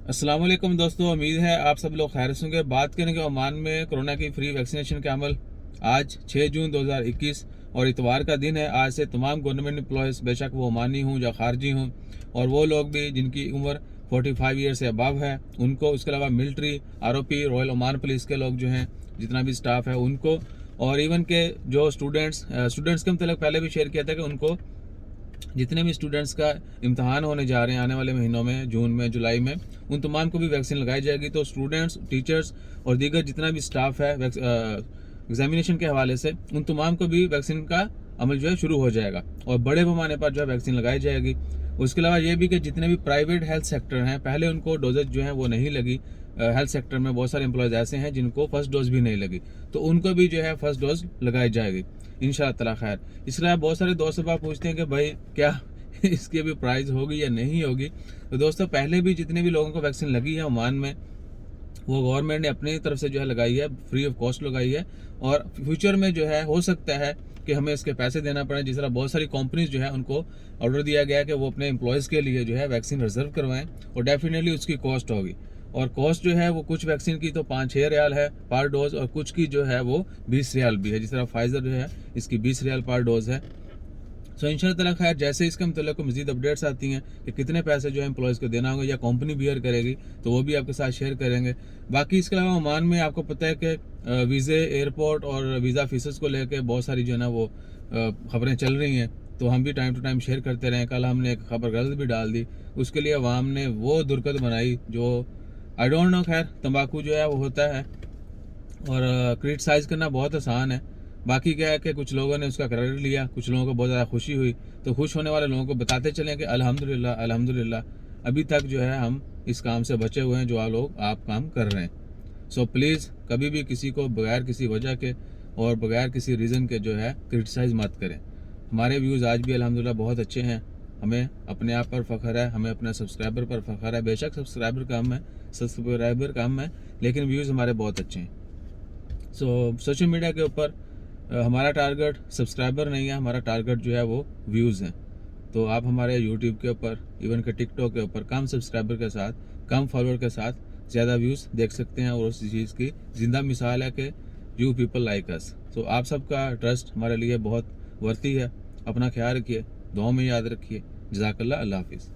अस्सलाम वालेकुम दोस्तों, उम्मीद है आप सब लोग खैर से होंगे। बात करेंगे ओमान में कोरोना की फ्री वैक्सीनेशन का अमल। आज 6 जून 2021 और इतवार का दिन है। आज से तमाम गवर्नमेंट एम्प्लॉयज़, बेशक वो ओमानी हों या खारजी हों, और वो लोग भी जिनकी उम्र 45 ईयर से अबव है उनको, उसके अलावा military, ROP, royal Oman police के लोग जो हैं, जितना भी स्टाफ है उनको, और इवन के जो स्टूडेंट्स के मतलब पहले भी शेयर किया था कि उनको जितने भी स्टूडेंट्स का इम्तहान होने जा रहे हैं आने वाले महीनों में, जून में, जुलाई में, उन तमाम को भी वैक्सीन लगाई जाएगी। तो स्टूडेंट्स, टीचर्स और दीगर जितना भी स्टाफ है एग्जामिनेशन के हवाले से, उन तमाम को भी वैक्सीन का अमल जो है शुरू हो जाएगा और बड़े पैमाने पर जो है वैक्सीन लगाई जाएगी। उसके अलावा ये भी कि जितने भी प्राइवेट हेल्थ सेक्टर हैं, पहले उनको डोजेज जो है वो नहीं लगी। हेल्थ सेक्टर में बहुत सारे एम्प्लॉयज़ ऐसे हैं जिनको फर्स्ट डोज भी नहीं लगी, तो उनको भी जो है फर्स्ट डोज लगाई जाएगी इंशाअल्लाह ताला खैर। इसके अलावा बहुत सारे दोस्त अब पूछते हैं कि भाई क्या इसकी भी प्राइस होगी या नहीं होगी। तो दोस्तों, पहले भी जितने भी लोगों को वैक्सीन लगी है ओमान में, वो गवर्नमेंट ने अपनी तरफ से जो है लगाई है, फ्री ऑफ कॉस्ट लगाई है। और फ्यूचर में जो है हो सकता है कि हमें इसके पैसे देना पड़े। जिस तरह बहुत सारी कंपनीज जो है उनको ऑर्डर दिया गया है कि वो अपने एम्प्लॉयज़ के लिए जो है वैक्सीन रिजर्व करवाएं, और डेफिनेटली उसकी कॉस्ट होगी। और कॉस्ट जो है वो कुछ वैक्सीन की तो 5-6 रियाल है पर डोज, और कुछ की जो है वो 20 रियाल भी है। जिस तरह फाइजर जो है इसकी 20 रियाल पर डोज है। सो इंशाल्लाह ताला खैर, जैसे इसके मतलब को मजीद अपडेट्स आती हैं कि कितने पैसे जो है एम्प्लॉयज़ को देना होगा या कंपनी बियर करेगी, तो वो भी आपके साथ शेयर करेंगे। बाकी इसके अलावा ओमान में आपको पता है कि वीज़े, एयरपोर्ट और वीज़ा फीसेस को लेकर बहुत सारी जो है ना वो खबरें चल रही हैं, तो हम भी टाइम टू टाइम शेयर करते रहे। कल हमने एक खबर गलत भी डाल दी, उसके लिए अवाम ने वो दुर्गत बनाई जो आई डोंट नो। खैर, तंबाकू जो है वो होता है और क्रिटिसाइज़ करना बहुत आसान है। बाकी क्या है कि कुछ लोगों ने उसका क्रेडिट लिया, कुछ लोगों को बहुत ज़्यादा खुशी हुई। तो खुश होने वाले लोगों को बताते चलें कि अल्हम्दुलिल्लाह अल्हम्दुलिल्लाह, अभी तक जो है हम इस काम से बचे हुए हैं जो आप काम कर रहे हैं। सो प्लीज़ कभी भी किसी को बगैर किसी वजह के और बगैर किसी रीज़न के जो है क्रिटिसाइज़ मत करें। हमारे व्यूज़ आज भी अल्हम्दुलिल्लाह बहुत अच्छे हैं। हमें अपने आप पर फ़ख्र है, हमें अपने सब्सक्राइबर पर फ़ख्र है। बेशक सब्सक्राइबर कम है, लेकिन व्यूज़ हमारे बहुत अच्छे हैं। सोशल मीडिया के ऊपर हमारा टारगेट सब्सक्राइबर नहीं है, हमारा टारगेट जो है वो व्यूज़ हैं। तो आप हमारे यूट्यूब के ऊपर, इवन के टिकटॉक के ऊपर कम सब्सक्राइबर के साथ, कम फॉलोअर के साथ ज़्यादा व्यूज़ देख सकते हैं, और उस चीज़ की जिंदा मिसाल है कि यू पीपल लाइक अस। तो आप सबका ट्रस्ट हमारे लिए बहुत वर्ती है। अपना ख्याल रखिए, दुआ में याद रखिए। जज़ाकल्लाह, अल्लाह हाफिज़।